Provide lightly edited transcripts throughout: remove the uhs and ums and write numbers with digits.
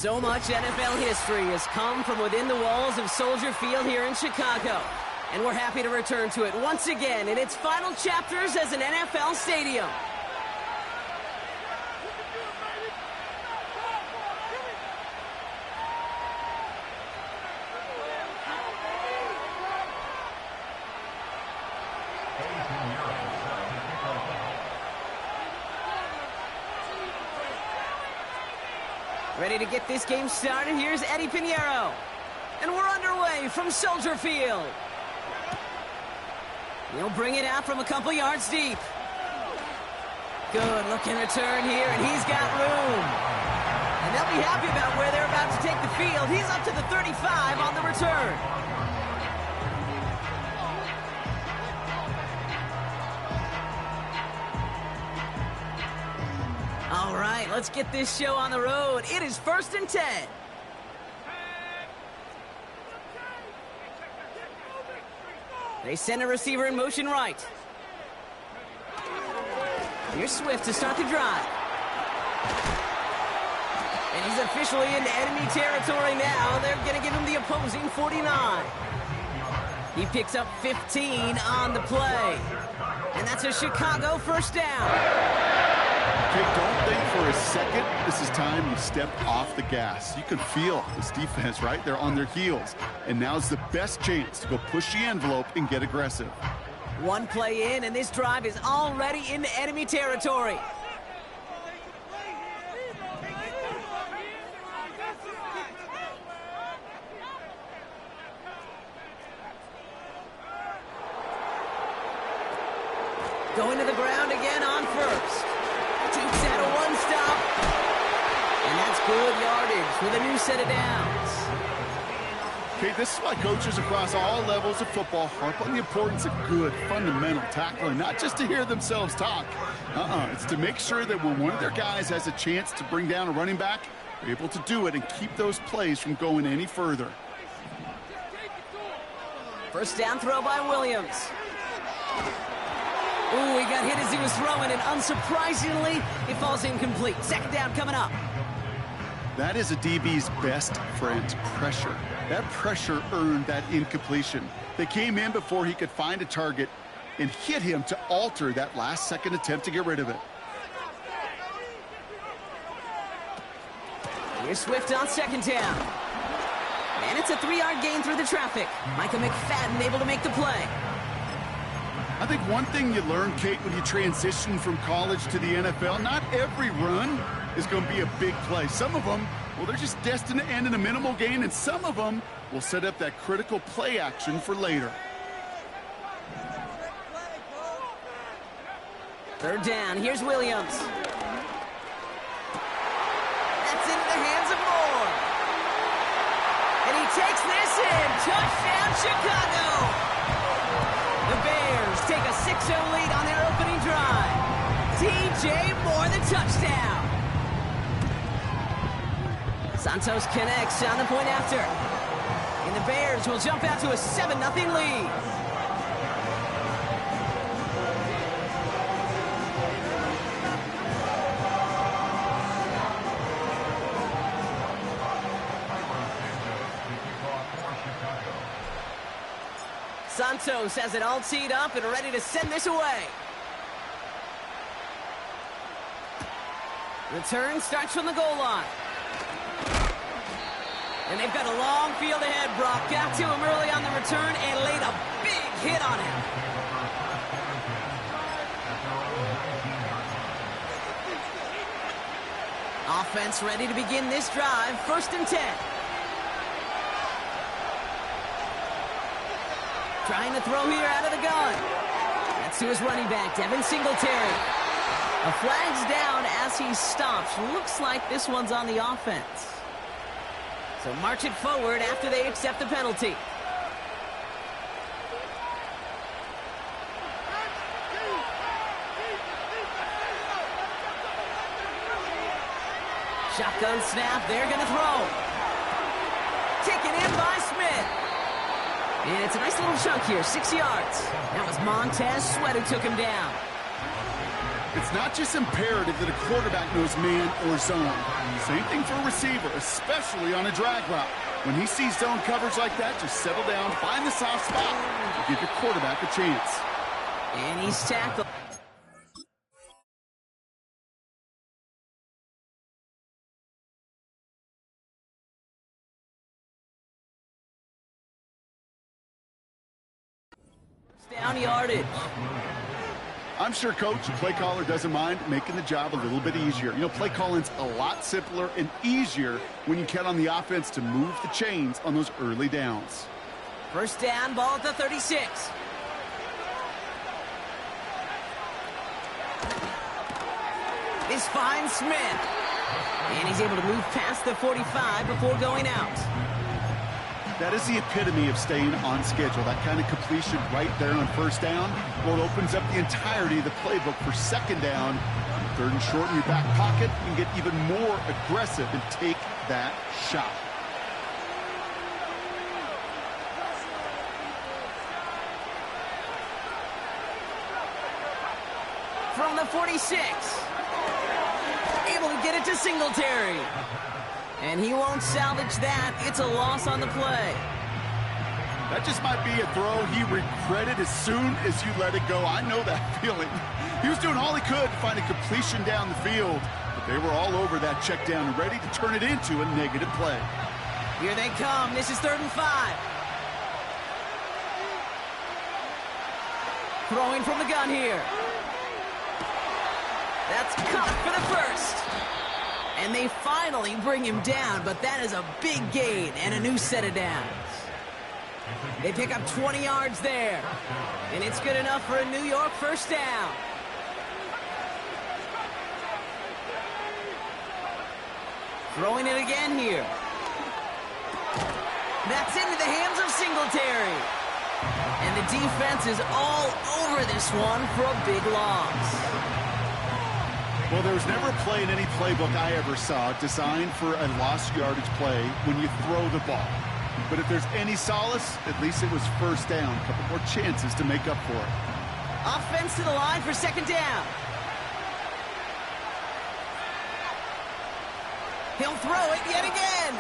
So much NFL history has come from within the walls of Soldier Field here in Chicago. And we're happy to return to it once again in its final chapters as an NFL stadium. Ready to get this game started, here's Eddie Pinheiro. And we're underway from Soldier Field. He'll bring it out from a couple yards deep. Good looking return here, and he's got room. And they'll be happy about where they're about to take the field. He's up to the 35 on the return. All right, let's get this show on the road. It is 1st and 10. They send a receiver in motion right. Here's Swift to start the drive. And he's officially into enemy territory now. They're going to give him the opposing 49. He picks up 15 on the play. And that's a Chicago first down. Don't think for a second this is time you step off the gas. You can feel this defense, right? They're on their heels. And now's the best chance to go push the envelope and get aggressive. One play in, and this drive is already into enemy territory. Going to the ground again on first. Takes out a one-stop. And that's good yardage with a new set of downs. Okay, this is why coaches across all levels of football harp on the importance of good, fundamental tackling, not just to hear themselves talk. It's to make sure that when one of their guys has a chance to bring down a running back, they're able to do it and keep those plays from going any further. First down throw by Williams. Ooh, he got hit as he was throwing, and unsurprisingly, it falls incomplete. Second down coming up. That is a DB's best friend, pressure. That pressure earned that incompletion. They came in before he could find a target and hit him to alter that last-second attempt to get rid of it. Here's Swift on second down. And it's a 3-yard gain through the traffic. Micah McFadden able to make the play. I think one thing you learn, Kate, when you transition from college to the NFL, not every run is going to be a big play. Some of them, well, they're just destined to end in a minimal gain, and some of them will set up that critical play action for later. Third down, here's Williams. That's into the hands of Moore. And he takes this in. Touchdown, Chicago. The Bears take a 6-0 lead on their opening drive. T.J. Moore, the touchdown. Santos connects on the point after. And the Bears will jump out to a 7-0 lead. Santos has it all teed up and ready to send this away. Return starts from the goal line. And they've got a long field ahead. Brock got to him early on the return and laid a big hit on him. Offense ready to begin this drive. 1st and 10. Trying to throw here out of the gun. That's to his running back, Devin Singletary. A flag's down as he stops. Looks like this one's on the offense. So march it forward after they accept the penalty. Shotgun snap, they're going to throw. Taken in by Smith. And it's a nice little chunk here, 6 yards. That was Montez Sweat who took him down. It's not just imperative that a quarterback knows man or zone. Same thing for a receiver, especially on a drag route. When he sees zone coverage like that, just settle down, find the soft spot, and give your quarterback a chance. And he's tackled. Down yardage. I'm sure coach and play caller doesn't mind making the job a little bit easier. You know, play calling's a lot simpler and easier when you count on the offense to move the chains on those early downs. First down, ball at the 36. This finds Smith. And he's able to move past the 45 before going out. That is the epitome of staying on schedule. That kind of completion right there on first down. Well, it opens up the entirety of the playbook for second down. Third and short in your back pocket. You can get even more aggressive and take that shot. From the 46. Able to get it to Singletary. And he won't salvage that. It's a loss on the play. That just might be a throw he regretted as soon as you let it go. I know that feeling. He was doing all he could to find a completion down the field, but they were all over that check down and ready to turn it into a negative play. Here they come. This is 3rd and 5. Throwing from the gun here. That's caught for the first. And they finally bring him down, but that is a big gain and a new set of downs. They pick up 20 yards there, and it's good enough for a New York first down. Throwing it again here. That's into the hands of Singletary. And the defense is all over this one for a big loss. Well, there was never a play in any playbook I ever saw designed for a lost yardage play when you throw the ball. But if there's any solace, at least it was first down. A couple more chances to make up for it. Offense to the line for second down. He'll throw it yet again.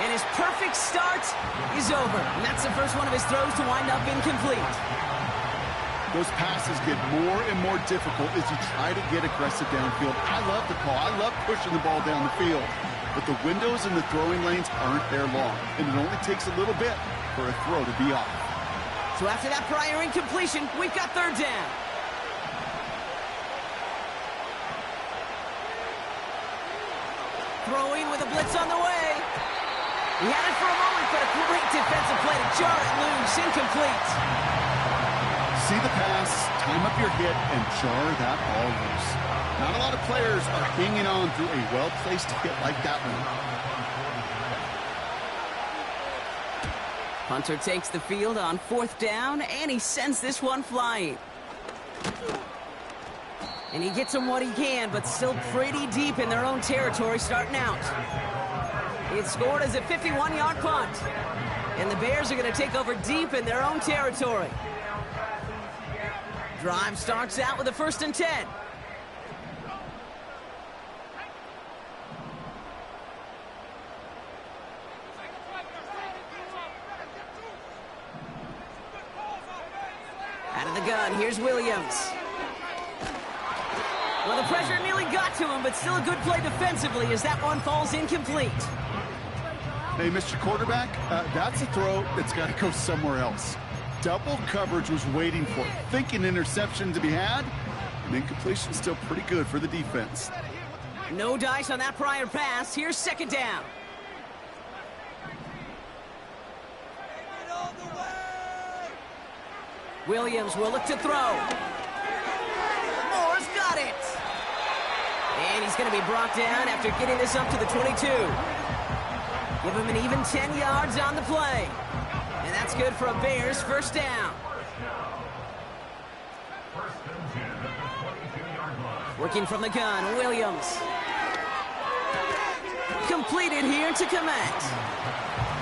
And his perfect start is over. And that's the first one of his throws to wind up incomplete. Those passes get more and more difficult as you try to get aggressive downfield. I love the call. I love pushing the ball down the field. But the windows in the throwing lanes aren't there long. And it only takes a little bit for a throw to be off. So after that prior incompletion, we've got 3rd down. Throwing with a blitz on the way. He had it for a moment, but a great defensive play to jar it loose. Incomplete. See the pass, time up your hit, and jar that ball loose. Not a lot of players are hanging on through a well-placed hit like that one. Hunter takes the field on 4th down, and he sends this one flying. And he gets him what he can, but still pretty deep in their own territory starting out. It's scored as a 51-yard punt. And the Bears are going to take over deep in their own territory. Drive starts out with a 1st and 10. Out of the gun, here's Williams. Well, the pressure nearly got to him, but still a good play defensively as that one falls incomplete. Hey, Mr. Quarterback, that's a throw that's got to go somewhere else. Double coverage was waiting for it. Thinking interception to be had, and incompletion still pretty good for the defense. No dice on that prior pass. Here's 2nd down. Williams will look to throw. Moore's got it. And he's going to be brought down after getting this up to the 22. Give him an even 10 yards on the play. And that's good for a Bears first down. Working from the gun, Williams. Completed here to Komet.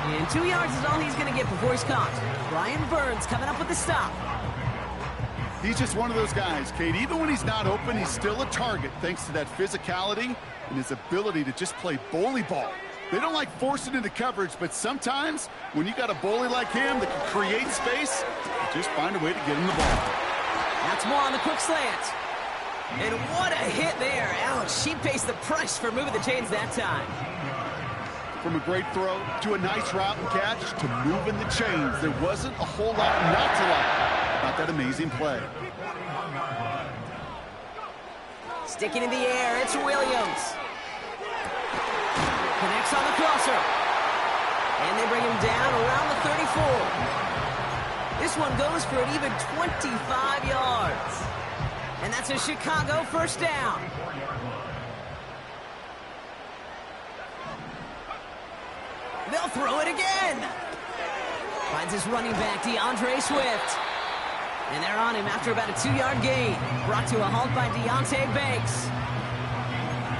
And 2 yards is all he's going to get before he's caught. Brian Burns coming up with the stop. He's just one of those guys, Kate. Even when he's not open, he's still a target thanks to that physicality and his ability to just play bully ball. They don't like forcing into coverage, but sometimes when you got a bully like him that can create space, just find a way to get him the ball. That's more on the quick slant. And what a hit there. Ouch, she pays the price for moving the chains that time. From a great throw to a nice route and catch to moving the chains, there wasn't a whole lot not to like about that amazing play. Sticking in the air, it's Williams. Connects on the crosser. And they bring him down around the 34. This one goes for an even 25 yards. And that's a Chicago first down. They'll throw it again. Finds his running back, DeAndre Swift. And they're on him after about a 2-yard gain. Brought to a halt by Deonte Banks.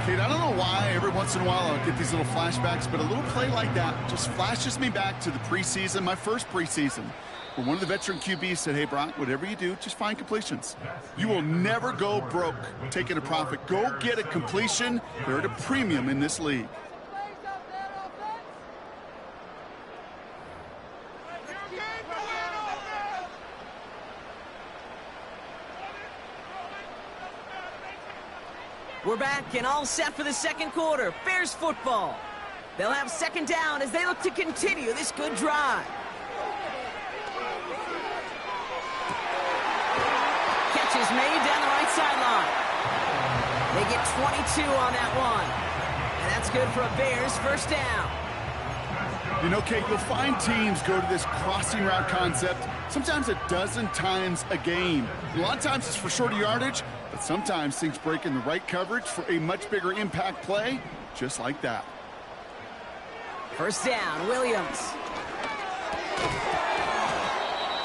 Kate, I don't know why every once in a while I'll get these little flashbacks, but a little play like that just flashes me back to the preseason, my first preseason, where one of the veteran QBs said, hey, Brock, whatever you do, just find completions. You will never go broke taking a profit. Go get a completion. They're at a premium in this league. We're back and all set for the second quarter. Bears football. They'll have second down as they look to continue this good drive. Catch is made down the right sideline. They get 22 on that one. And that's good for a Bears first down. You know, Kate, you'll find teams go to this crossing route concept sometimes a dozen times a game. A lot of times it's for shorter yardage, but sometimes things break in the right coverage for a much bigger impact play, just like that. First down, Williams.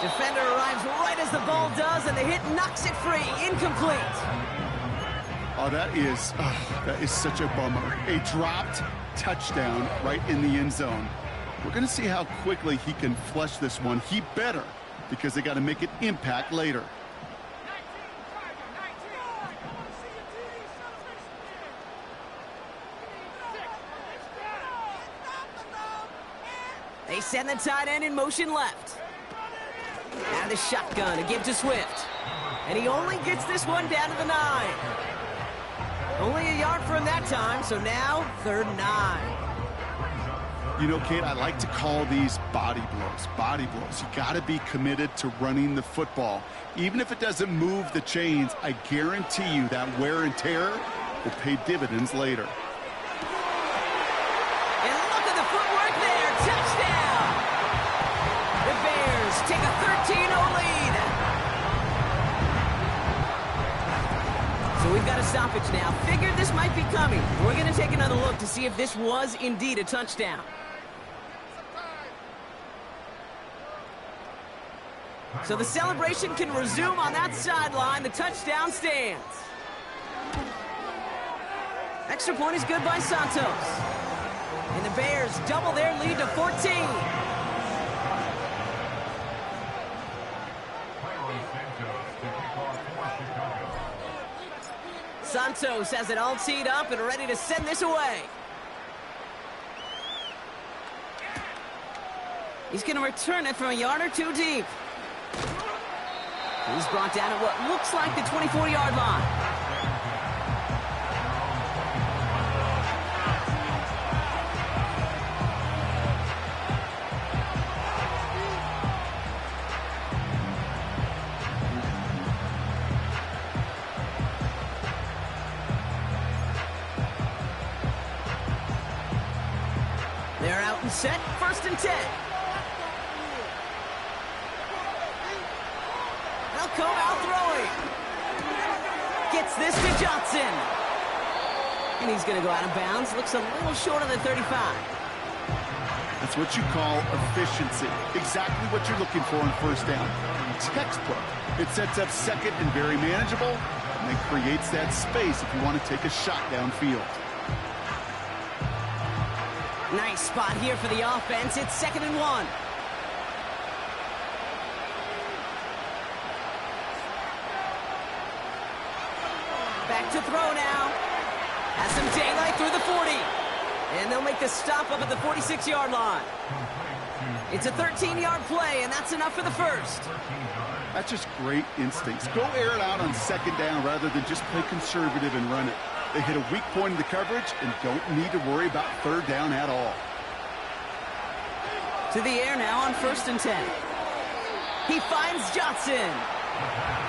Defender arrives right as the ball does, and the hit knocks it free. Incomplete. Oh, that is such a bummer. A dropped touchdown right in the end zone. We're going to see how quickly he can flush this one. He better, because they got to make it impact later. They send the tight end in motion left. And the shotgun to give to Swift. And he only gets this one down to the 9. Only a yard for him that time, so now 3rd and 9. You know, Kate, I like to call these body blows. Body blows. You got to be committed to running the football. Even if it doesn't move the chains, I guarantee you that wear and tear will pay dividends later. And look at the footwork there. Touchdown! The Bears take a 13-0 lead. So we've got a stoppage now. Figured this might be coming. We're going to take another look to see if this was indeed a touchdown. So the celebration can resume on that sideline. The touchdown stands. Extra point is good by Santos. And the Bears double their lead to 14. Santos has it all teed up and ready to send this away. He's going to return it from a yard or two deep. He's brought down at what looks like the 24-yard line. They're out and set, 1st and 10. Come out throwing. Gets this to Johnson. And he's going to go out of bounds. Looks a little short of the 35. That's what you call efficiency. Exactly what you're looking for on 1st down. Textbook. It sets up 2nd and very manageable, and then creates that space if you want to take a shot downfield. Nice spot here for the offense. It's 2nd and 1. Back to throw now. Has some daylight through the 40. And they'll make the stop up at the 46-yard line. It's a 13-yard play, and that's enough for the first. That's just great instincts. Go air it out on second down rather than just play conservative and run it. They hit a weak point in the coverage and don't need to worry about third down at all. To the air now on 1st and 10. He finds Johnson.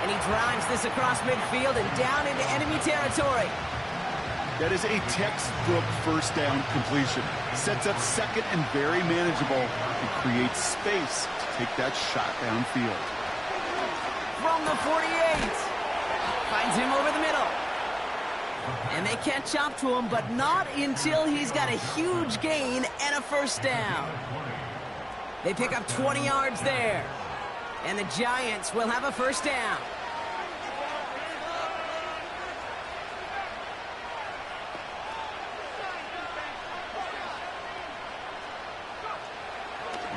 And he drives this across midfield and down into enemy territory. That is a textbook first down completion. Sets up second and very manageable and creates space to take that shot downfield. From the 48. Finds him over the middle. And they catch up to him, but not until he's got a huge gain and a first down. They pick up 20 yards there. And the Giants will have a first down.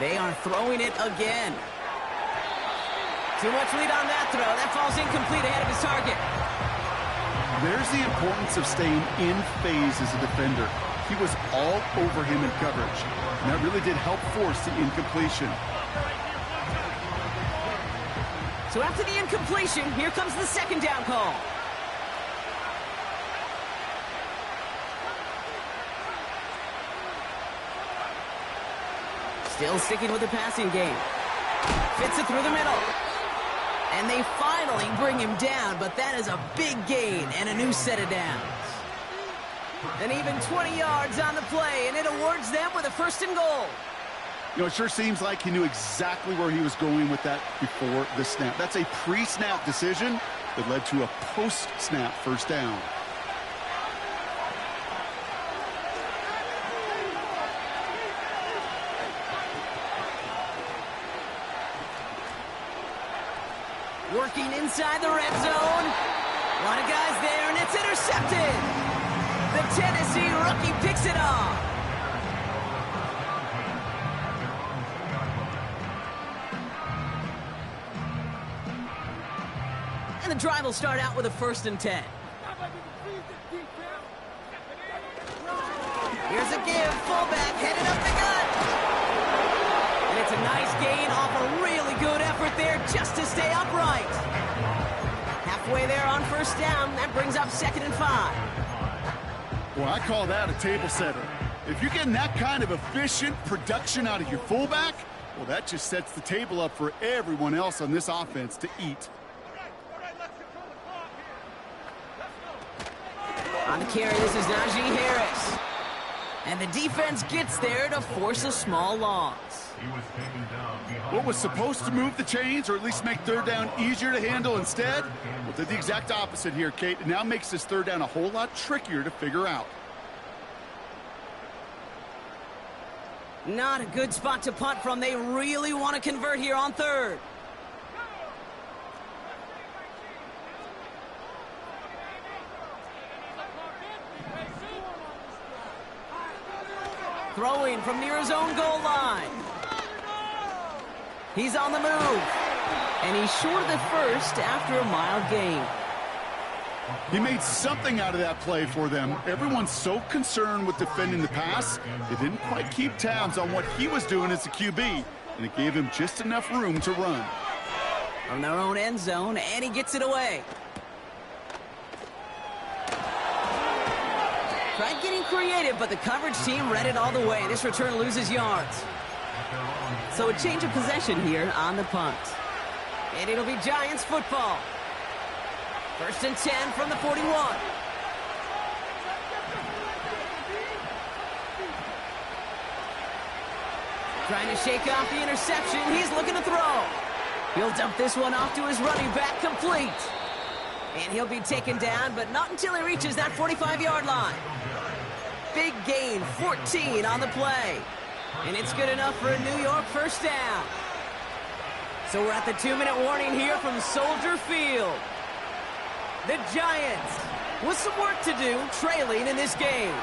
They are throwing it again. Too much lead on that throw. That falls incomplete ahead of his target. There's the importance of staying in phase as a defender. He was all over him in coverage, and that really did help force the incompletion. So after the incompletion, here comes the second down call. Still sticking with the passing game. Fits it through the middle. And they finally bring him down, but that is a big gain and a new set of downs. And even 20 yards on the play, and it awards them with a first and goal. You know, it sure seems like he knew exactly where he was going with that before the snap. That's a pre-snap decision that led to a post-snap first down. Working inside the red zone. A lot of guys there, and it's intercepted. The Tennessee rookie picks it off. And the drive will start out with a 1st and 10. Here's a give. Fullback headed up the gut. And it's a nice gain off a really good effort there just to stay upright. Halfway there on first down. That brings up 2nd and 5. Well, I call that a table setter. If you're getting that kind of efficient production out of your fullback, well, that just sets the table up for everyone else on this offense to eat. On the carry, this is Najee Harris. And the defense gets there to force a small loss. What was supposed to move the chains, or at least make third down easier to handle instead, well, did the exact opposite here, Kate. It now makes this third down a whole lot trickier to figure out. Not a good spot to punt from. They really want to convert here on third. Throwing from near his own goal line. He's on the move. And he's short of the first after a mild gain. He made something out of that play for them. Everyone's so concerned with defending the pass, they didn't quite keep tabs on what he was doing as a QB, and it gave him just enough room to run. From their own end zone, and he gets it away. Tried getting creative, but the coverage team read it all the way. This return loses yards. So a change of possession here on the punt. And it'll be Giants football. 1st and 10 from the 41. Trying to shake off the interception. He's looking to throw. He'll dump this one off to his running back, complete. And he'll be taken down, but not until he reaches that 45-yard line. Big gain, 14 on the play. And it's good enough for a New York first down. So we're at the 2-minute warning here from Soldier Field. The Giants with some work to do, trailing in this game.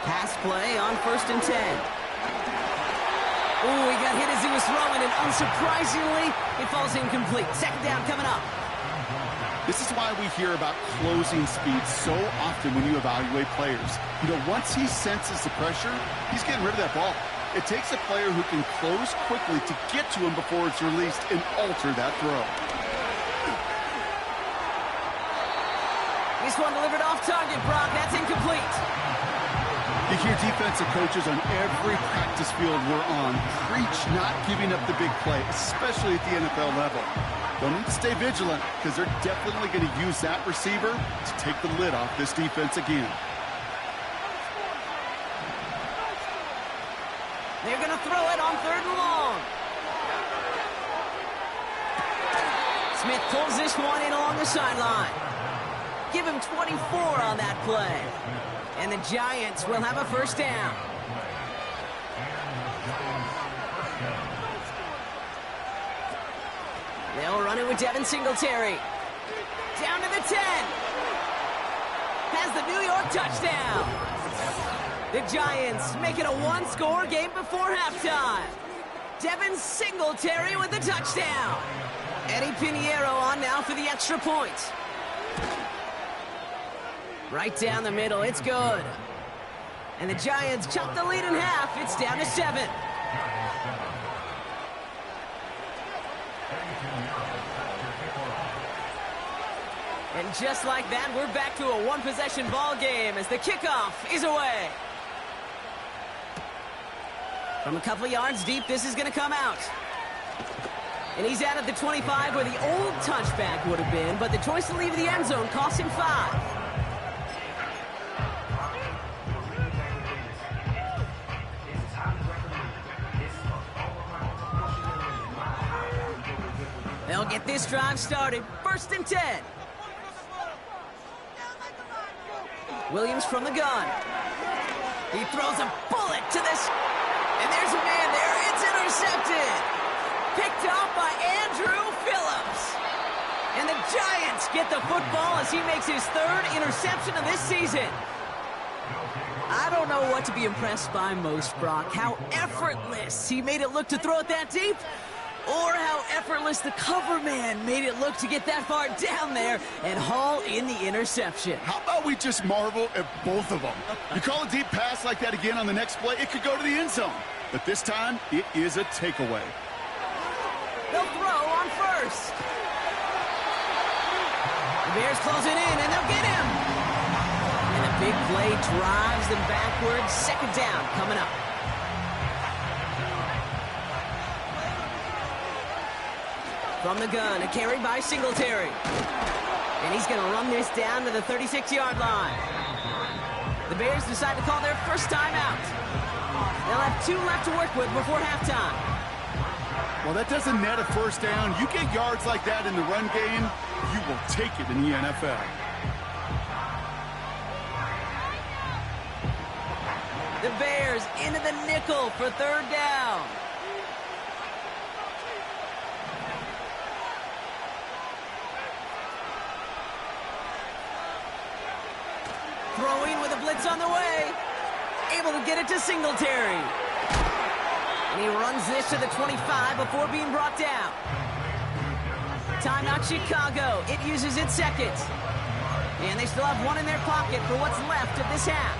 Pass play on 1st and 10. Oh, he got hit as he was throwing, and unsurprisingly, it falls incomplete. Second down coming up. This is why we hear about closing speed so often when you evaluate players. You know, once he senses the pressure, he's getting rid of that ball. It takes a player who can close quickly to get to him before it's released and alter that throw. This one delivered off target, Brock. That's incomplete. You hear defensive coaches on every practice field we're on preach not giving up the big play, especially at the NFL level. They'll need to stay vigilant because they're definitely going to use that receiver to take the lid off this defense again. They're going to throw it on 3rd and long. Smith pulls this one in along the sideline. Give him 24 on that play. And the Giants will have a first down. They'll run it with Devin Singletary. Down to the 10. Has the New York touchdown. The Giants make it a one-score game before halftime. Devin Singletary with the touchdown. Eddie Pinheiro on now for the extra point. Right down the middle, it's good. And the Giants chop the lead in half. It's down to 7. And just like that, we're back to a one-possession ball game as the kickoff is away. From a couple of yards deep, this is going to come out. And he's out at the 25 where the old touchback would have been, but the choice to leave the end zone cost him 5. They'll get this drive started. 1st and 10. Williams from the gun. He throws a bullet to this. And there's a man there. It's intercepted. Picked off by Andrew Phillips. And the Giants get the football as he makes his 3rd interception of this season. I don't know what to be impressed by most, Brock. How effortless he made it look to throw it that deep, or how effortless the cover man made it look to get that far down there and haul in the interception. How about we just marvel at both of them? You call a deep pass like that again on the next play, it could go to the end zone. But this time, it is a takeaway. They'll throw on 1st. The Bears close it in, and they'll get him. And a big play drives them backwards. 2nd down coming up. From the gun, a carry by Singletary. And he's going to run this down to the 36-yard line. The Bears decide to call their first timeout. They'll have 2 left to work with before halftime. Well, that doesn't net a first down. You get yards like that in the run game, you will take it in the NFL. The Bears into the nickel for 3rd down. Throwing with a blitz on the way. Able to get it to Singletary. And he runs this to the 25 before being brought down. Timeout Chicago. It uses its 2nd. And they still have 1 in their pocket for what's left of this half.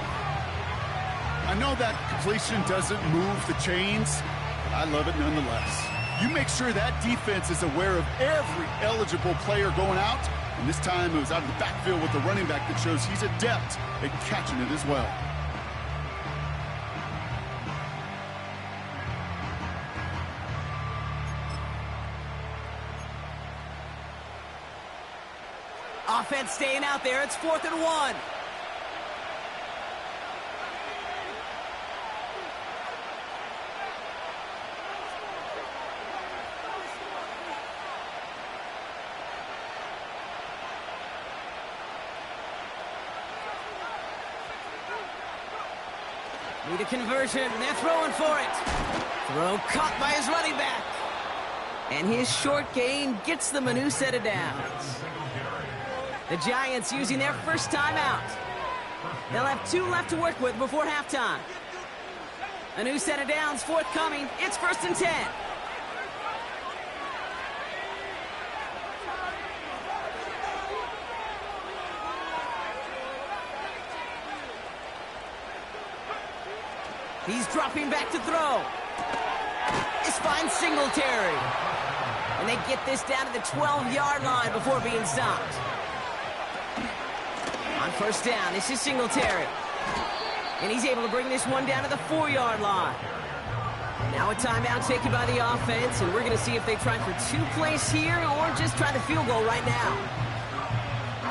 I know that completion doesn't move the chains, but I love it nonetheless. You make sure that defense is aware of every eligible player going out. And this time it was out of the backfield with the running back that shows he's adept at catching it as well. Offense staying out there. It's 4th and 1. Need a conversion. They're throwing for it. Throw caught by his running back. And his short gain gets them a new set of downs. The Giants using their first timeout. They'll have 2 left to work with before halftime. A new set of downs forthcoming. It's 1st and 10. He's dropping back to throw. This finds Singletary. And they get this down to the 12-yard line before being stopped. On 1st down, this is Singletary. And he's able to bring this one down to the 4-yard line. Now a timeout taken by the offense, and we're going to see if they try for 2 plays here or just try the field goal right now.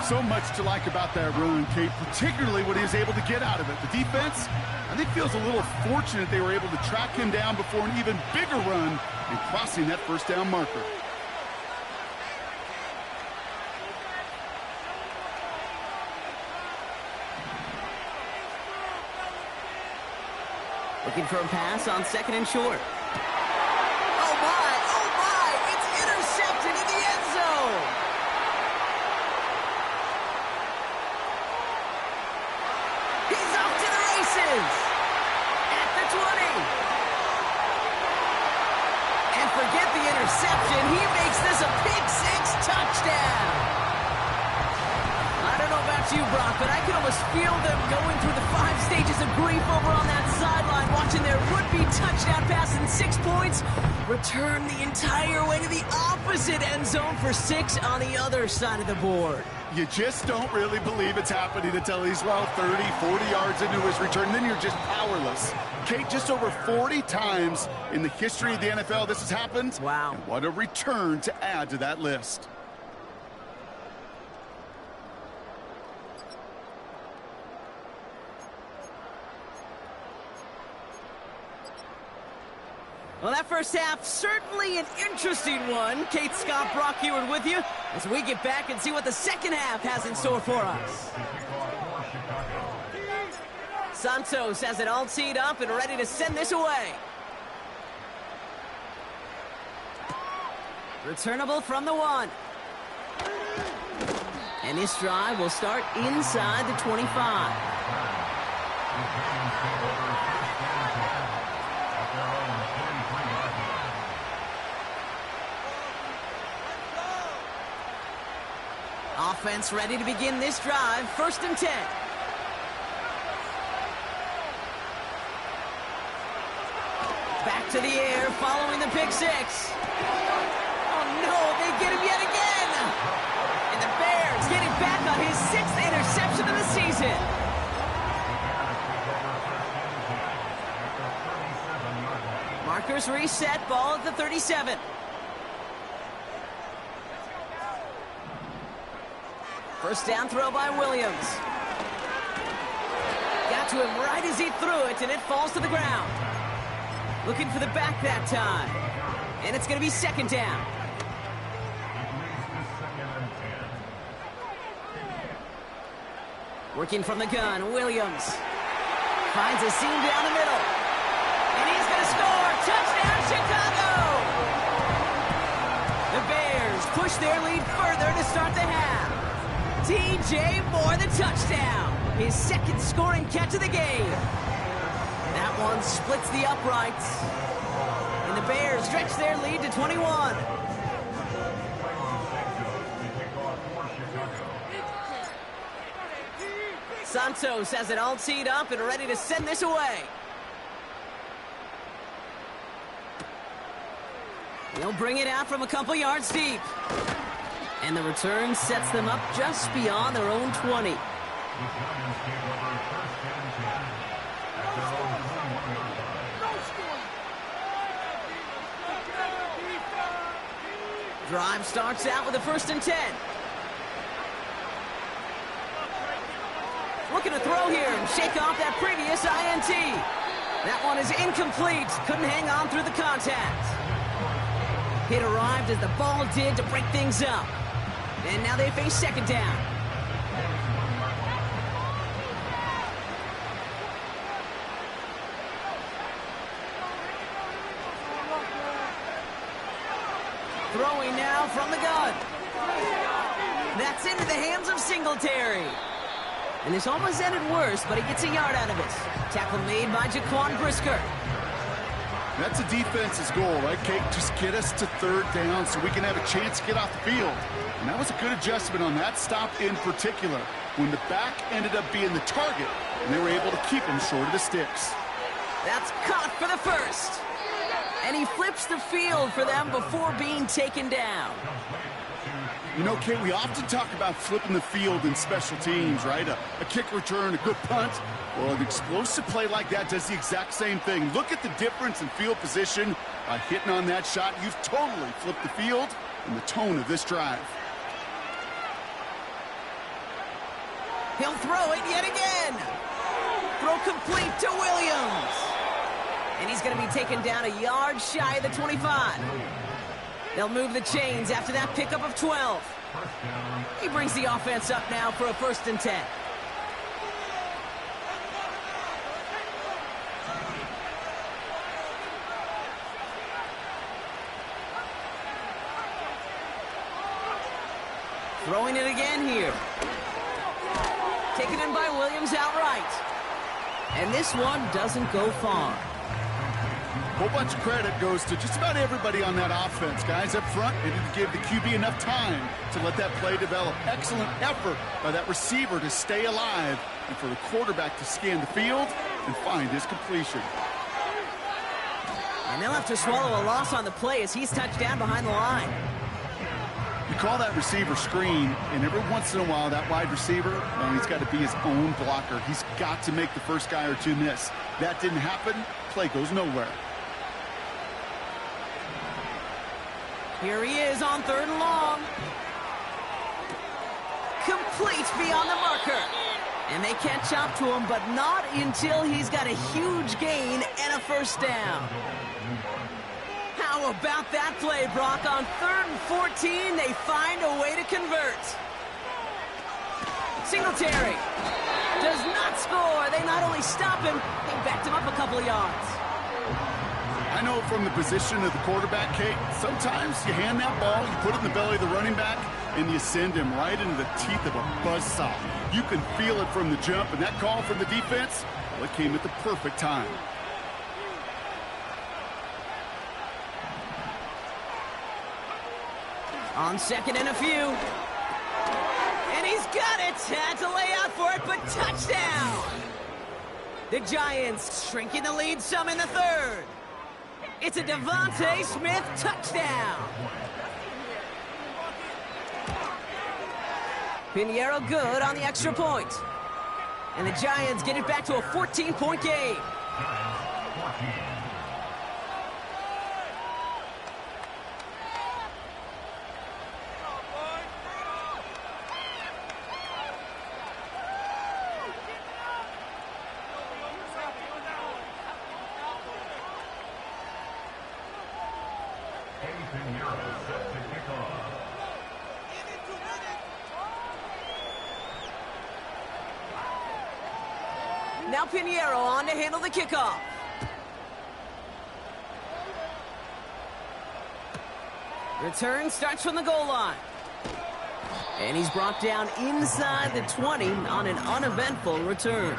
So much to like about that run, Kate, particularly what he was able to get out of it. The defense, I think, feels a little fortunate they were able to track him down before an even bigger run and crossing that 1st down marker. Looking for a pass on 2nd and short. Oh my, it's intercepted in the end zone. He's off to the races. At the 20. And forget the interception. He makes this a pick 6 touchdown. I don't know about you, Brock, but I can almost feel them going through the 5 stages of grief over on that sideline, watching their would-be touchdown pass in 6 points return the entire way to the opposite end zone for 6 on the other side of the board. You just don't really believe it's happening until he's, 30, 40 yards into his return. Then you're just powerless. Kate, just over 40 times in the history of the NFL this has happened. Wow. And what a return to add to that list. Well, that first half, certainly an interesting one. Kate, Scott, Brock Heward with you as we get back and see what the second half has in store for us. Santos has it all teed up and ready to send this away. Returnable from the 1. And this drive will start inside the 25. Offense ready to begin this drive. 1st and 10. Back to the air following the pick 6. Oh no, they get him yet again. And the Bears get it back on his 6th interception of the season. Markers reset, ball at the 37. First down throw by Williams. Got to him right as he threw it, and it falls to the ground. Looking for the back that time. And it's going to be 2nd down. Working from the gun, Williams. Finds a seam down the middle. And he's going to score. Touchdown, Chicago! The Bears push their lead further to start the half. DJ Moore, the touchdown. His 2nd scoring catch of the game. That one splits the uprights. And the Bears stretch their lead to 21. Santos has it all teed up and ready to send this away. He'll bring it out from a couple yards deep. And the return sets them up just beyond their own 20. Drive starts out with a 1st and 10. Looking to throw here and shake off that previous INT. That one is incomplete. Couldn't hang on through the contact. Hit arrived as the ball did to break things up. And now they face 2nd down. Throwing now from the gun. That's into the hands of Singletary. And this almost ended worse, but he gets a yard out of it. Tackle made by Jaquan Brisker. That's a defense's goal, right, Kate? Just get us to third down so we can have a chance to get off the field. And that was a good adjustment on that stop in particular, when the back ended up being the target, and they were able to keep him short of the sticks. That's caught for the first. And he flips the field for them before being taken down. You know, Kate, we often talk about flipping the field in special teams, right? A kick return, a good punt. Well, an explosive play like that does the exact same thing. Look at the difference in field position. By hitting on that shot, you've totally flipped the field and the tone of this drive. He'll throw it yet again. Throw complete to Williams. And he's going to be taken down a yard shy of the 25. They'll move the chains after that pickup of 12. He brings the offense up now for a 1st and 10. Throwing it again here. Taken in by Williams outright. And this one doesn't go far. A whole bunch of credit goes to just about everybody on that offense. Guys up front, they didn't give the QB enough time to let that play develop. Excellent effort by that receiver to stay alive and for the quarterback to scan the field and find his completion. And they'll have to swallow a loss on the play as he's touched down behind the line. You call that receiver screen, and every once in a while, that wide receiver, well, he's got to be his own blocker. He's got to make the first guy or two miss. That didn't happen. Play goes nowhere. Here he is on 3rd and long. Complete beyond the marker. And they catch up to him, but not until he's got a huge gain and a 1st down. How about that play, Brock? On 3rd and 14, they find a way to convert. Singletary does not score. They not only stop him, they backed him up a couple of yards. I know from the position of the quarterback, Kate, sometimes you hand that ball, you put it in the belly of the running back, and you send him right into the teeth of a buzzsaw. You can feel it from the jump, and that call from the defense, well, it came at the perfect time. On 2nd and a few. And he's got it. Had to lay out for it, but touchdown. The Giants shrinking the lead some in the 3rd. It's a Devontae Smith touchdown. Pinheiro good on the extra point. And the Giants get it back to a 14-point game. Now Pinheiro on to handle the kickoff. Return starts from the goal line. And he's brought down inside the 20 on an uneventful return.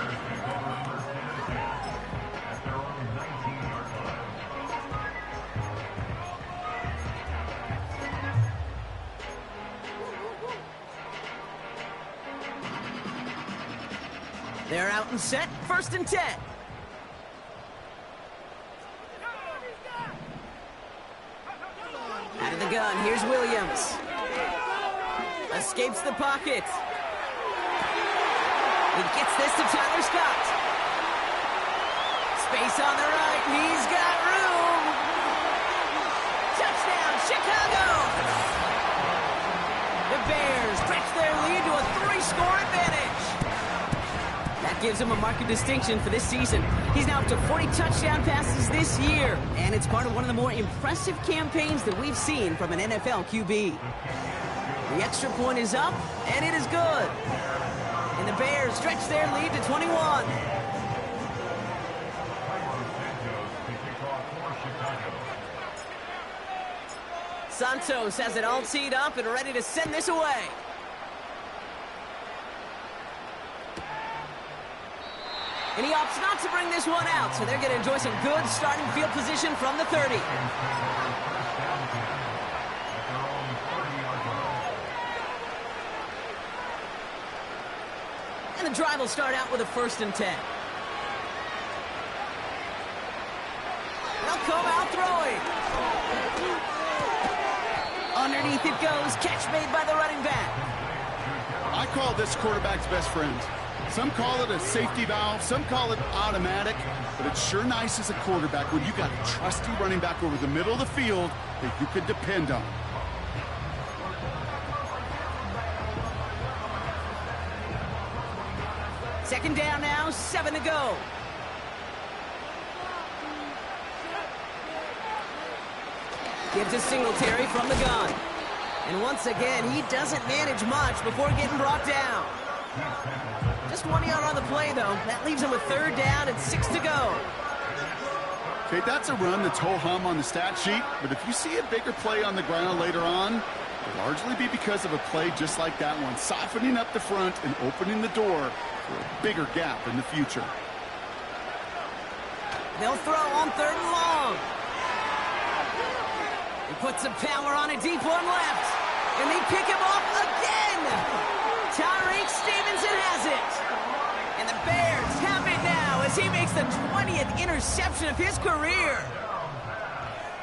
They're out and set, 1st and 10. Out of the gun, here's Williams. Escapes the pocket. He gets this to Tyler Scott. Space on the right, he's got room. Touchdown, Chicago! The Bears stretch their lead to a 3-score advantage. That gives him a mark of distinction for this season. He's now up to 40 touchdown passes this year, and it's part of one of the more impressive campaigns that we've seen from an NFL QB. The extra point is up, and it is good. And the Bears stretch their lead to 21. Santos has it all teed up and ready to send this away. And he opts not to bring this one out, so they're going to enjoy some good starting field position from the 30. And the drive will start out with a 1st and 10. They'll come out throwing. Underneath it goes. Catch made by the running back. I call this quarterback's best friend. Some call it a safety valve, some call it automatic, but it's sure nice as a quarterback when you got a trusty running back over the middle of the field that you could depend on. Second down now, 7 to go. Gives to Singletary from the gun. And once again, he doesn't manage much before getting brought down. Just 1 yard on the play, though. That leaves him with 3rd down and 6 to go. Okay, that's a run that's ho-hum on the stat sheet, but if you see a bigger play on the ground later on, it'll largely be because of a play just like that one, softening up the front and opening the door for a bigger gap in the future. They'll throw on 3rd and long. He puts some power on a deep one left. And they pick him off again. Tyreek Stevenson has it. And the Bears have it now as he makes the 20th interception of his career.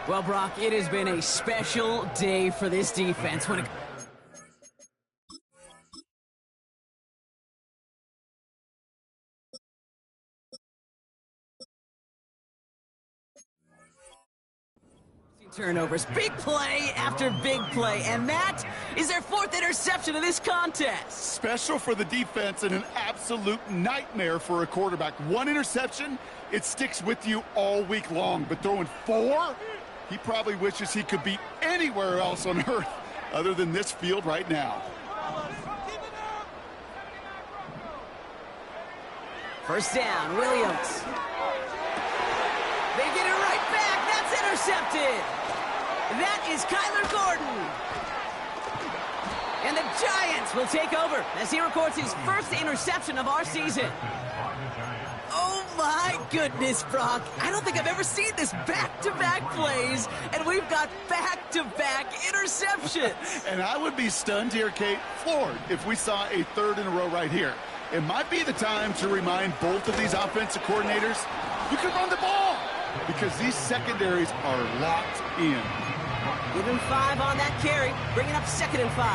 Well, Brock, it has been a special day for this defense when it... Turnovers, big play after big play, and that is their 4th interception of this contest. Special for the defense and an absolute nightmare for a quarterback. 1 interception, it sticks with you all week long, but throwing 4, he probably wishes he could be anywhere else on earth other than this field right now. First down, Williams. They get it right back. That's intercepted. That is Kyler Gordon. And the Giants will take over as he records his 1st interception of our season. Oh my goodness, Brock. I don't think I've ever seen this back-to-back plays, and we've got back-to-back interceptions. And I would be stunned here, Kate, floored, if we saw a 3rd in a row right here. It might be the time to remind both of these offensive coordinators, you can run the ball, because these secondaries are locked in. Give him 5 on that carry, bringing up 2nd and 5.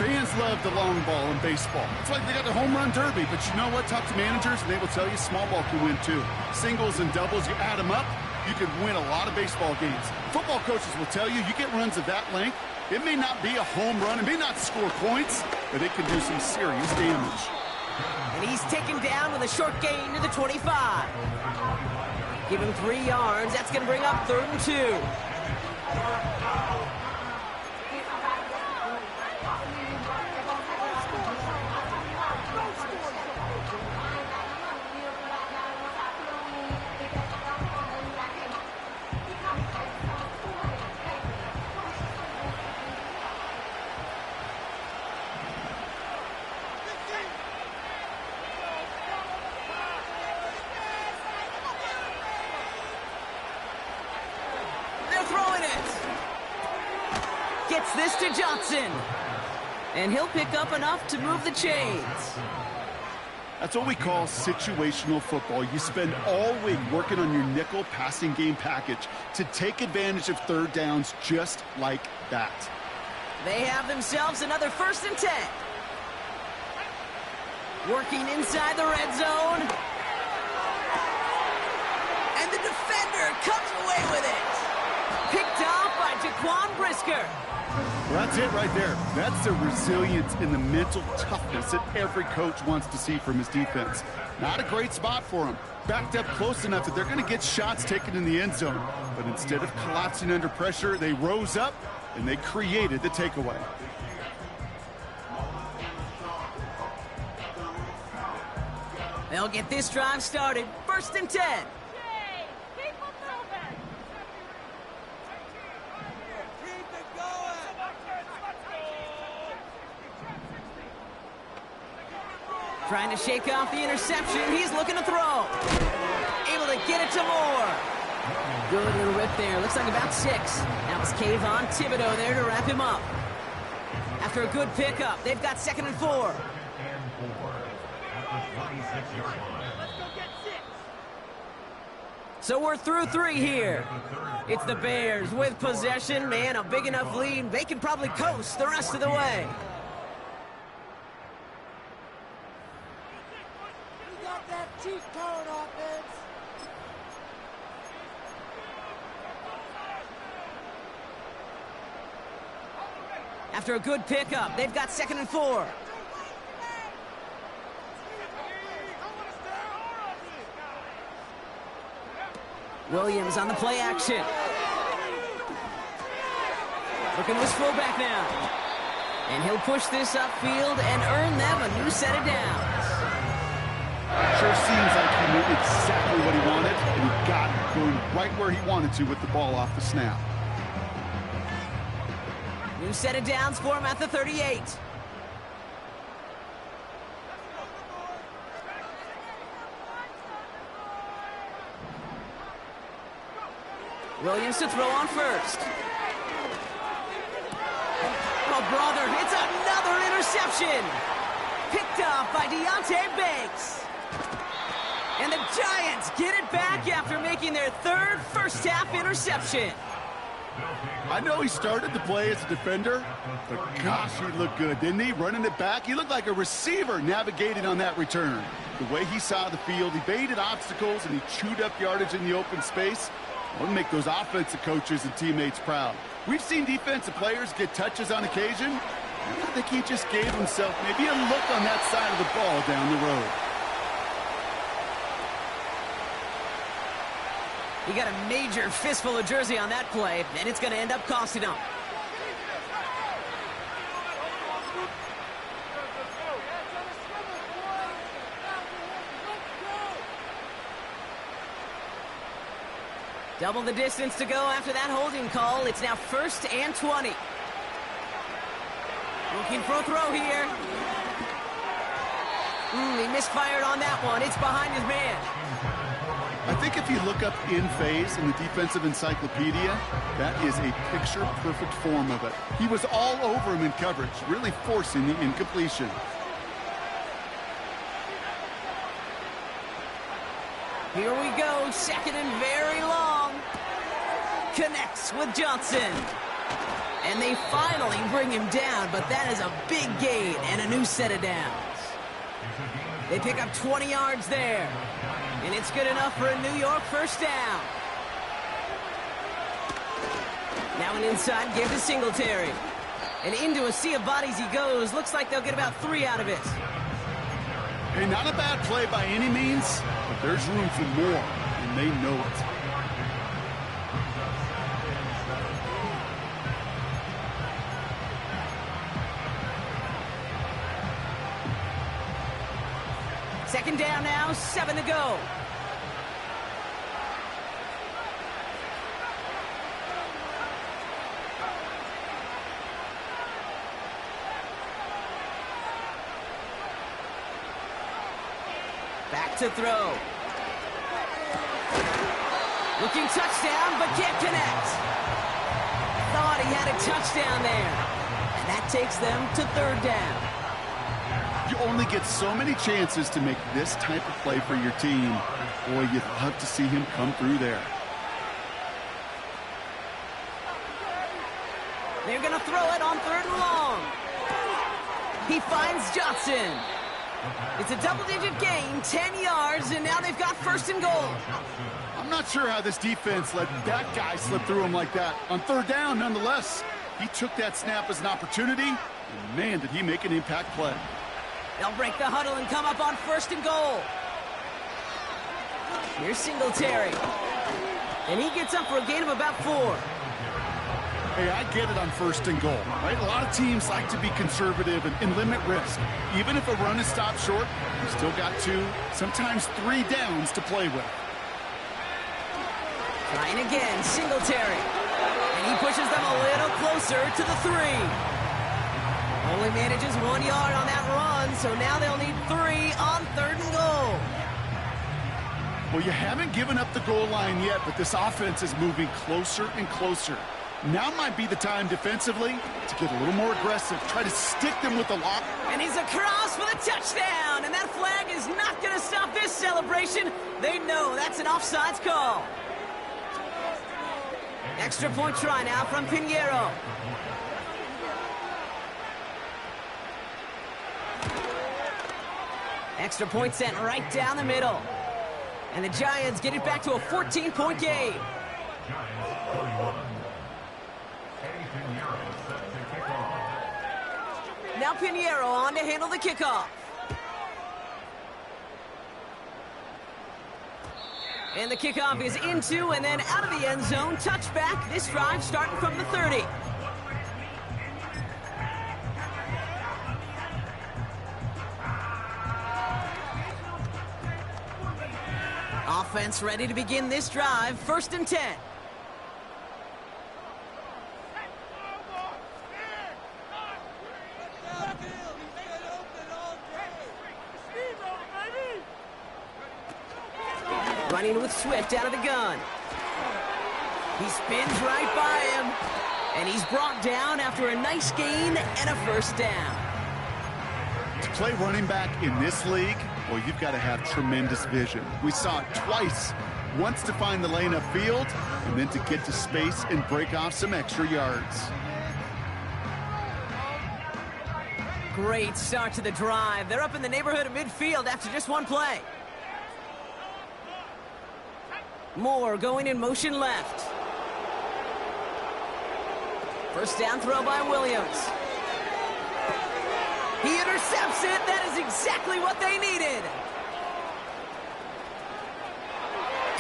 Fans love the long ball in baseball. It's like they got the home run derby, but you know what? Talk to managers, and they will tell you small ball can win too. Singles and doubles, you add them up, you can win a lot of baseball games. Football coaches will tell you, you get runs of that length, it may not be a home run, it may not score points, but it can do some serious damage. And he's taken down with a short gain to the 25. Give him 3 yards. That's going to bring up 3rd and 2. Gets this to Johnson. And he'll pick up enough to move the chains. That's what we call situational football. You spend all week working on your nickel passing game package to take advantage of 3rd downs just like that. They have themselves another 1st and 10. Working inside the red zone. And the defender comes away with it. Picked off by Jaquan Brisker. Well, that's it right there. That's the resilience and the mental toughness that every coach wants to see from his defense. Not a great spot for him. Backed up close enough that they're going to get shots taken in the end zone. But instead of collapsing under pressure, they rose up and they created the takeaway. They'll get this drive started. 1st and 10. Trying to shake off the interception. He's looking to throw. Able to get it to Moore. Good little rip there. Looks like about 6. That was Kayvon Thibodeau there to wrap him up. After a good pickup, they've got 2nd and 4. So we're through 3 here. It's the Bears with possession. Man, a big enough lead. They can probably coast the rest of the way. We got that cheat code offense. After a good pickup, they've got 2nd and 4. Williams on the play action. Looking to his fullback now. And he'll push this upfield and earn them a new set of downs. Sure seems like he knew exactly what he wanted, and he got it, going right where he wanted to with the ball off the snap. New set of downs for him at the 38. Williams to throw on first. Oh, brother, it's another interception. Picked off by Deonte Banks. And the Giants get it back after making their 3rd first-half interception. I know he started to play as a defender, but gosh, he looked good, didn't he? Running it back, he looked like a receiver navigating on that return. The way he saw the field, he baited obstacles, and he chewed up yardage in the open space. We'll make those offensive coaches and teammates proud. We've seen defensive players get touches on occasion. I think he just gave himself maybe a look on that side of the ball down the road. He got a major fistful of jersey on that play, and it's going to end up costing him. Double the distance to go after that holding call. It's now 1st and 20. Looking for a throw here. He misfired on that one. It's behind his man. I think if you look up in phase in the defensive encyclopedia, that is a picture-perfect form of it. He was all over him in coverage, really forcing the incompletion. Here we go, 2nd and very long. Connects with Johnson. And they finally bring him down, but that is a big gain and a new set of downs. They pick up 20 yards there. And it's good enough for a New York first down. Now an inside give to Singletary. And into a sea of bodies he goes. Looks like they'll get about 3 out of it. Hey, not a bad play by any means, but there's room for more, and they know it. Second down now, 7 to go. Back to throw. Looking touchdown, but can't connect. Thought he had a touchdown there. And that takes them to 3rd down. You only get so many chances to make this type of play for your team. Boy, you'd love to see him come through there. They're going to throw it on 3rd and long. He finds Johnson. It's a double-digit gain, 10 yards, and now they've got 1st and goal. I'm not sure how this defense let that guy slip through him like that. On 3rd down, nonetheless, he took that snap as an opportunity, and man, did he make an impact play. They'll break the huddle and come up on 1st and goal. Here's Singletary. And he gets up for a gain of about 4. Hey, I get it on 1st and goal, right? A lot of teams like to be conservative and limit risk. Even if a run is stopped short, you still got 2, sometimes 3 downs to play with. Trying again, Singletary. And he pushes them a little closer to the 3. Only manages 1 yard on that run, so now they'll need 3 on 3rd and goal. Well, you haven't given up the goal line yet, but this offense is moving closer and closer. Now might be the time defensively to get a little more aggressive. Try to stick them with the lock. And he's across for the touchdown. And that flag is not going to stop this celebration. They know that's an offsides call. Extra point try now from Pinheiro. Extra point sent right down the middle. And the Giants get it back to a 14-point game. Now Pinheiro on to handle the kickoff. And the kickoff is into and then out of the end zone. Touchback. This drive starting from the 30. Offense ready to begin this drive. 1st and 10. Running with Swift out of the gun. He spins right by him. And he's brought down after a nice gain and a 1st down. To play running back in this league, well, you've got to have tremendous vision. We saw it twice. Once to find the lane upfield, and then to get to space and break off some extra yards. Great start to the drive. They're up in the neighborhood of midfield after just one play. Moore going in motion left. 1st down throw by Williams. He intercepts it. That is exactly what they needed.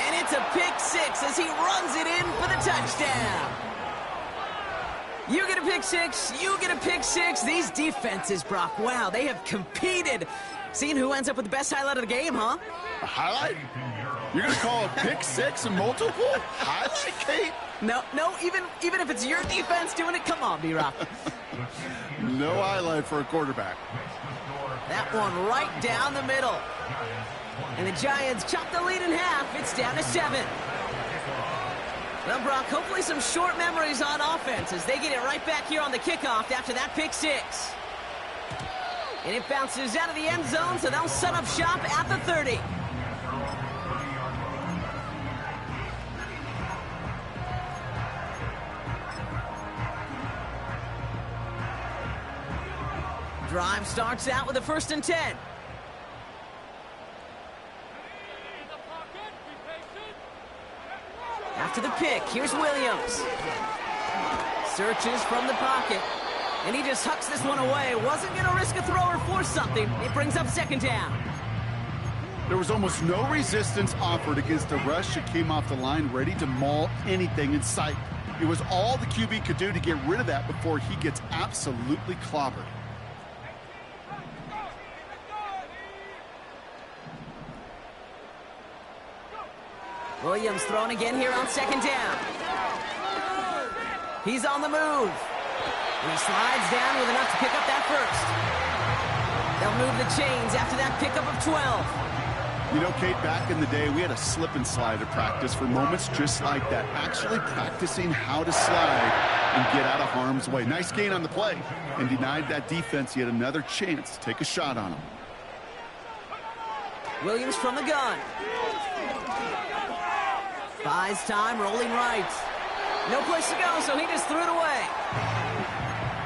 And it's a pick 6 as he runs it in for the touchdown. You get a pick 6, you get a pick 6. These defenses, Brock, wow, they have competed. Seeing who ends up with the best highlight of the game, huh? A highlight? You're going to call a pick 6 and multiple? Highlight, Kate? No, even if it's your defense doing it, come on, B-Rock. No highlight for a quarterback. That one right down the middle. And the Giants chop the lead in half. It's down to 7. Well, Brock, hopefully some short memories on offense as they get it right back here on the kickoff after that pick 6. And it bounces out of the end zone, so they'll set up shop at the 30. Drive starts out with a 1st and 10. After the pick, here's Williams. Searches from the pocket. And he just hucks this one away. Wasn't going to risk a throw or force something. It brings up 2nd down. There was almost no resistance offered against the rush that came off the line ready to maul anything in sight. It was all the QB could do to get rid of that before he gets absolutely clobbered. Williams thrown again here on 2nd down. He's on the move. And he slides down with enough to pick up that 1st. They'll move the chains after that pickup of 12. You know, Kate, back in the day, we had a slip and slide at practice for moments just like that. Actually practicing how to slide and get out of harm's way. Nice gain on the play and denied that defense yet another chance to take a shot on him. Williams from the gun. Buys time, rolling right. No place to go, so he just threw it away.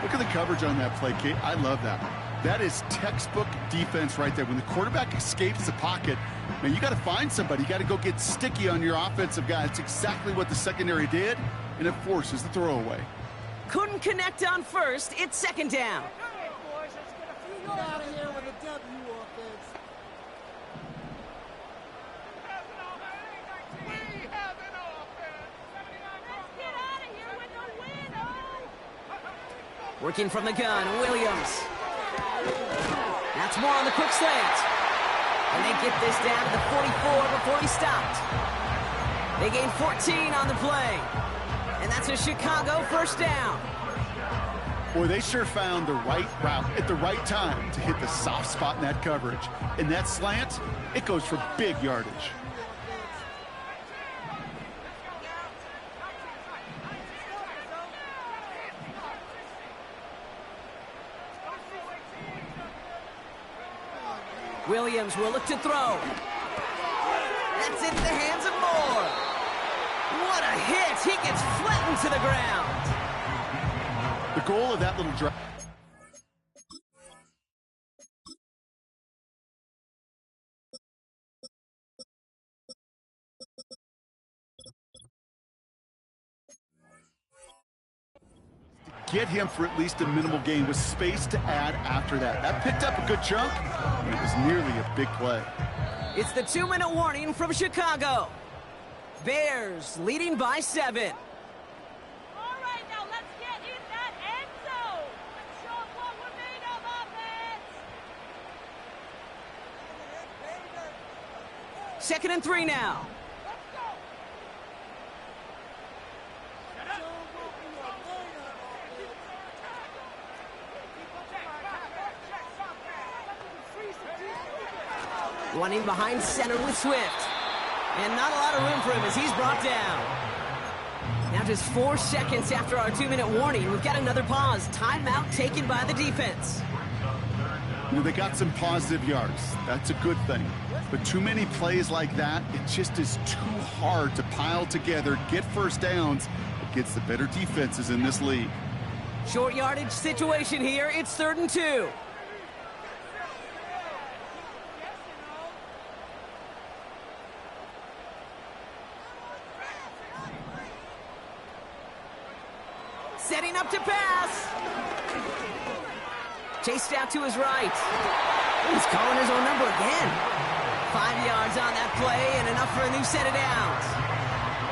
Look at the coverage on that play, Kate. I love that. That is textbook defense right there. When the quarterback escapes the pocket, man, you got to find somebody. You got to go get sticky on your offensive guy. It's exactly what the secondary did, and it forces the throwaway. Couldn't connect on 1st. It's 2nd down. Get out of here with a W offense. Working from the gun, Williams. That's more on the quick slant. And they get this down to the 44 before he stopped. They gain 14 on the play. And that's a Chicago 1st down. Boy, they sure found the right route at the right time to hit the soft spot in that coverage. And that slant, it goes for big yardage. Williams will look to throw. That's into the hands of Moore. What a hit. He gets flattened to the ground. The goal of that little drive. Get him for at least a minimal gain with space to add after that. That picked up a good chunk, and it was nearly a big play. It's the 2-minute warning from Chicago. Bears leading by 7. All right, now let's get in that end zone. Show them what we're made of, offense. 2nd and 3 now. Running behind center with Swift. And not a lot of room for him as he's brought down. Now just 4 seconds after our 2-minute warning, we've got another pause. Timeout taken by the defense. You know, they got some positive yards. That's a good thing. But too many plays like that, it just is too hard to pile together, get first downs against the better defenses in this league. Short yardage situation here. It's 3rd and 2. Setting up to pass. Chased out to his right. He's calling his own number again. 5 yards on that play and enough for a new set of downs.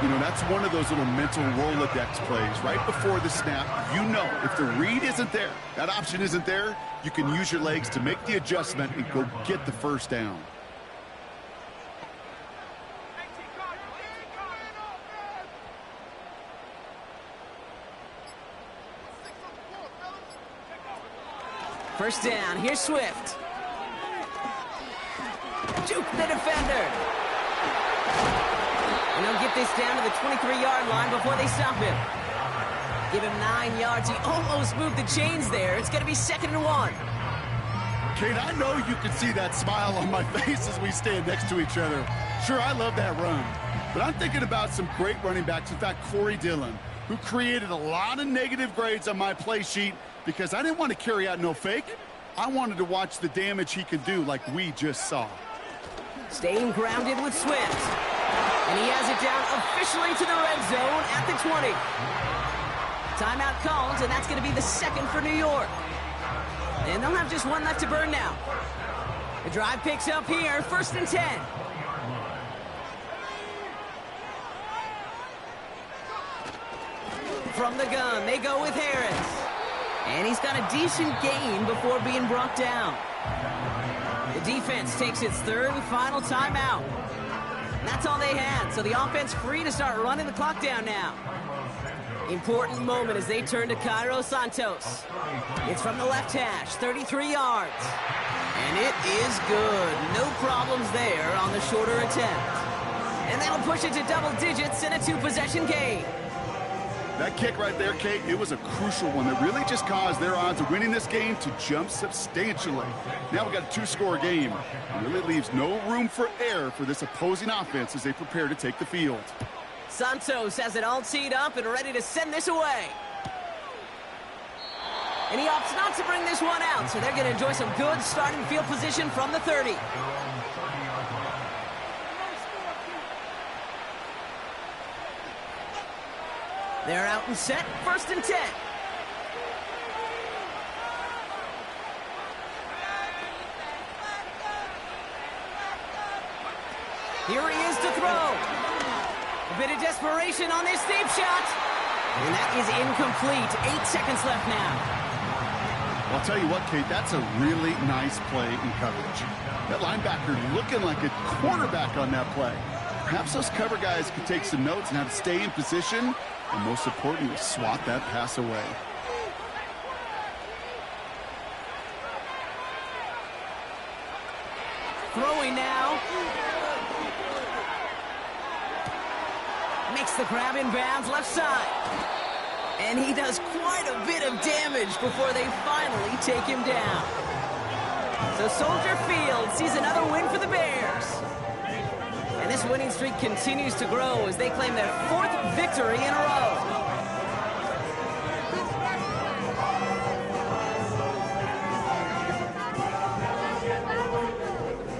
You know, that's one of those little mental Rolodex plays. Right before the snap, you know if the read isn't there, that option isn't there, you can use your legs to make the adjustment and go get the first down. First down, here's Swift. Juke the defender. And he'll get this down to the 23-yard line before they stop him. Give him 9 yards. He almost moved the chains there. It's going to be 2nd and 1. Kate, I know you can see that smile on my face as we stand next to each other. Sure, I love that run. But I'm thinking about some great running backs. In fact, Corey Dillon, who created a lot of negative grades on my play sheet because I didn't want to carry out no fake. I wanted to watch the damage he could do like we just saw. Staying grounded with Swift. And he has it down officially to the red zone at the 20. Timeout called, and that's going to be the 2nd for New York. And they'll have just 1 left to burn now. The drive picks up here, 1st and 10. From the gun, they go with Harris. And he's got a decent gain before being brought down. The defense takes its 3rd and final timeout. That's all they had, so the offense free to start running the clock down now. Important moment as they turn to Cairo Santos. It's from the left hash, 33 yards. And it is good. No problems there on the shorter attempt. And that'll push it to double digits in a 2-possession game. That kick right there, Kate, it was a crucial one that really just caused their odds of winning this game to jump substantially. Now we've got a 2-score game. It really leaves no room for error for this opposing offense as they prepare to take the field. Santos has it all teed up and ready to send this away. And he opts not to bring this one out, so they're going to enjoy some good starting field position from the 30. They're out and set, 1st and 10. Here he is to throw. A bit of desperation on this deep shot. And that is incomplete. 8 seconds left now. I'll tell you what, Kate, that's a really nice play in coverage. That linebacker looking like a quarterback on that play. Perhaps those cover guys could take some notes on how to stay in position and most importantly, swat that pass away. throwing now. Makes the grab in bounds left side. And he does quite a bit of damage before they finally take him down. So Soldier Field sees another win for the Bears. And this winning streak continues to grow as they claim their 4th victory in a row.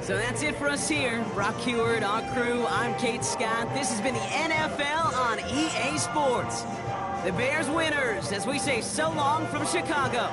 So that's it for us here. Brock Heward, our crew, I'm Kate Scott. This has been the NFL on EA Sports. The Bears winners as we say so long from Chicago.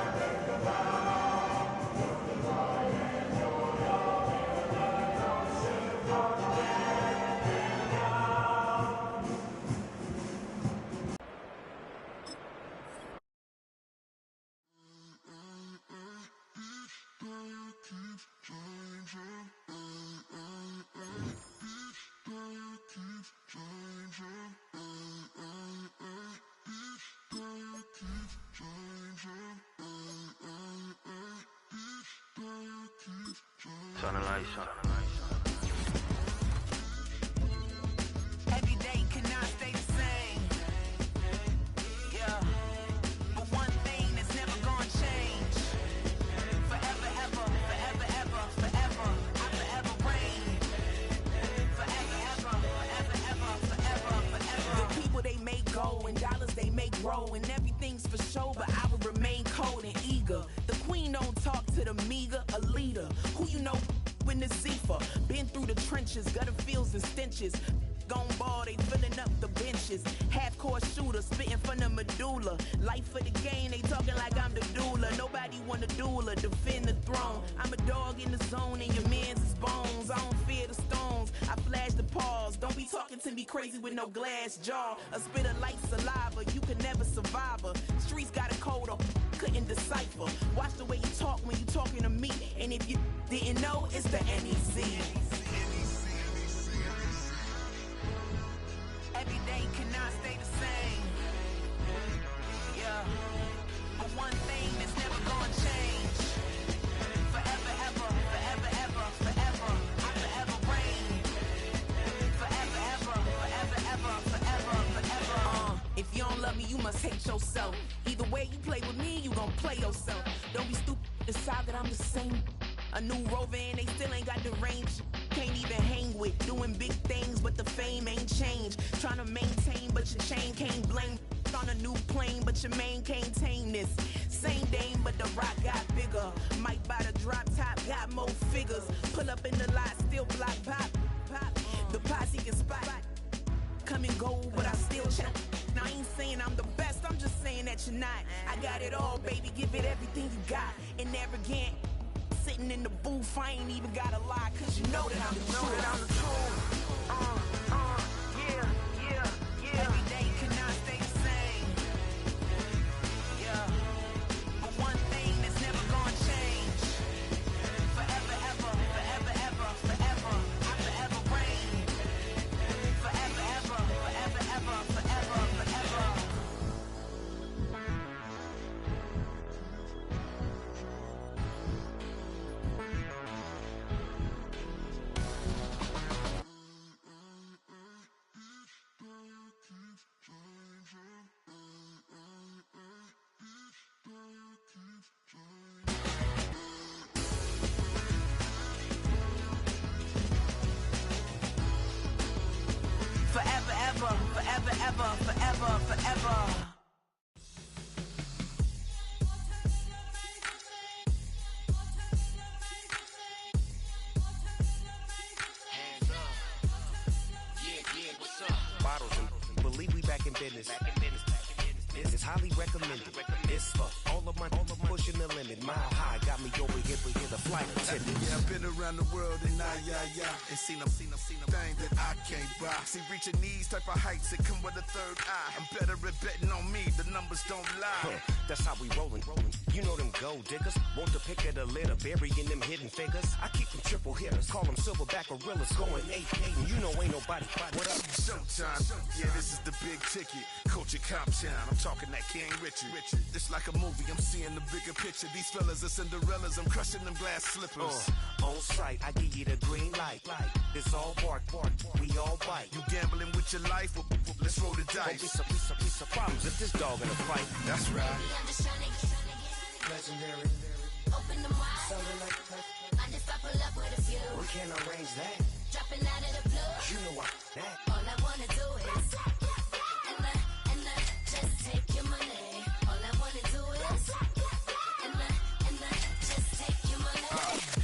Every day cannot stay the same. Yeah. But one thing that's never gonna change. Forever, ever, forever, ever, forever. I forever reign. Forever, ever, forever, ever, forever, forever. The people they make go and dollars they make grow. And everything's for show, but I will remain cold and eager. The queen don't talk to the meager, a leader. Who you know in the Zephyr. Been through the trenches, gutter fields and stenches. Gone ball, they filling up the benches. Half-court shooter, spitting from the medulla. Life for the game, they talking like I'm the doula. Nobody want a doula, defend the throne. I'm a dog in the zone and your man's is bones. I don't fear the stones, I flash the paws. Don't be talking to me crazy with no glass jaw. A spit of light saliva, you can never survive her. Streets got a code up, couldn't decipher. Watch the way you talk when you talking to me. And if you didn't know, it's the NEC. Every day cannot stay the same. Yeah. But one thing that's never gonna change. Forever, ever, forever, ever, forever. I forever reign. Forever, ever, forever, ever, forever, forever. If you don't love me, you must hate yourself. Either way you play with me, you gon' play yourself. Don't be stupid, decide that I'm the same. A new rover and they still ain't got the range. Can't even hang with, doing big things, but the fame ain't changed. Trying to maintain, but your chain can't blame. On a new plane, but your main can't tame this. Same dame, but the rock got bigger. Might buy the drop top, got more figures. Pull up in the lot, still block pop. The posse can spot. Come and go, but I still check. Now I ain't saying I'm the best, I'm just saying that you're not. I got it all, baby, give it everything you got. And arrogant. Sitting in the booth, I ain't even gotta lie, cause you know that I'm the truth. Yeah. Every day cannot stay the same. Yeah. But one thing that's never gonna change. Forever, ever, forever, ever, forever. I forever reign. Forever, ever, forever, ever, forever, forever. Forever, ever, forever, ever, forever, forever. Hands up. Yeah, what's up? Bottles and believe we back in business. This is highly recommended. This for all of my pushing the limit. Mile high got me over here, but here the flight attendant. Yeah, I've been around the world and and seen them thing that I can't buy. See, reaching these type of heights, it come with a third eye. I'm better at betting on me, the numbers don't lie. That's how we rollin'. You know them gold diggers, want to pick at a litter, burying them hidden figures. I keep them triple hitters, call them silverback gorillas, going 8-8, and you know ain't nobody. What up? Showtime, yeah, this is the big ticket. Culture Cop Town, I'm talking talking that King Richard. It's like a movie, I'm seeing the bigger picture. These fellas are Cinderellas, I'm crushing them glass slippers. On sight, I give you the green light. It's all bark, we all bite. You gambling with your life? Well, let's roll the dice. Piece of problems if this dog in a fight. That's right. I'm just trying to get Legendary. open the wide. Something like I just I pull up with a few. we can't arrange that. Dropping out of the blue. You know I that. All I wanna do is and just take your money. All I wanna do is and just take your money.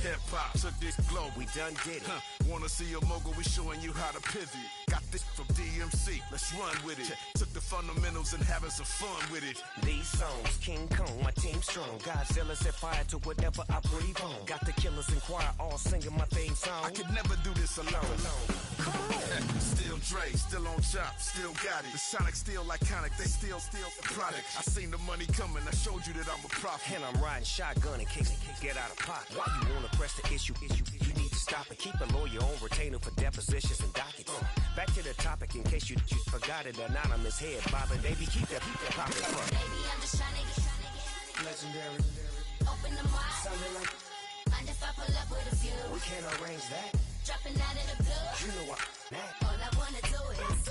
Hip hop took this globe. We done did it. Wanna see a mogul? We showing you how to pivot. Got this from DMC. Let's run with it. Took the fundamentals and having some fun with it. These songs, King Kong, my team strong. Godzilla set fire to whatever I breathe on. Got the killers in choir all singing my theme song. I could never do this alone. Still Dre, still on top, still got it. The Sonic still iconic, they still the product. I seen the money coming, I showed you that I'm a prophet. And I'm riding shotgun in case get out of pocket. Why you wanna press the issue? You need to stop it. Keep a lawyer on retainer for depositions and dockets. Back to the topic in case you forgot it. Anonymous head bobbing, baby, keep that popping. Baby, I'm just trying to get Legendary. open the wide. Something like Mind if I pull up with a few? we can't arrange that. Dropping out of the blue. You know I that. All I wanna do is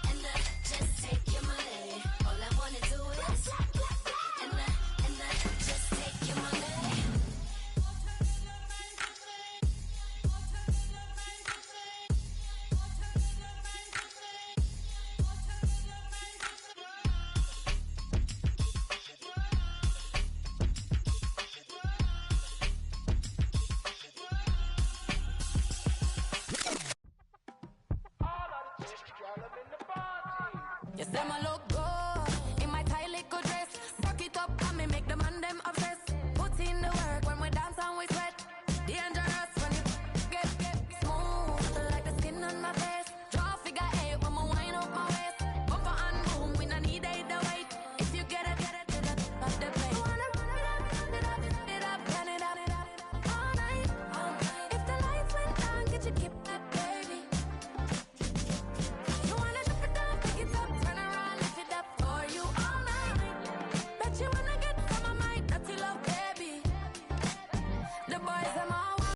and just take your money. All I wanna do is and just take your money. You say my look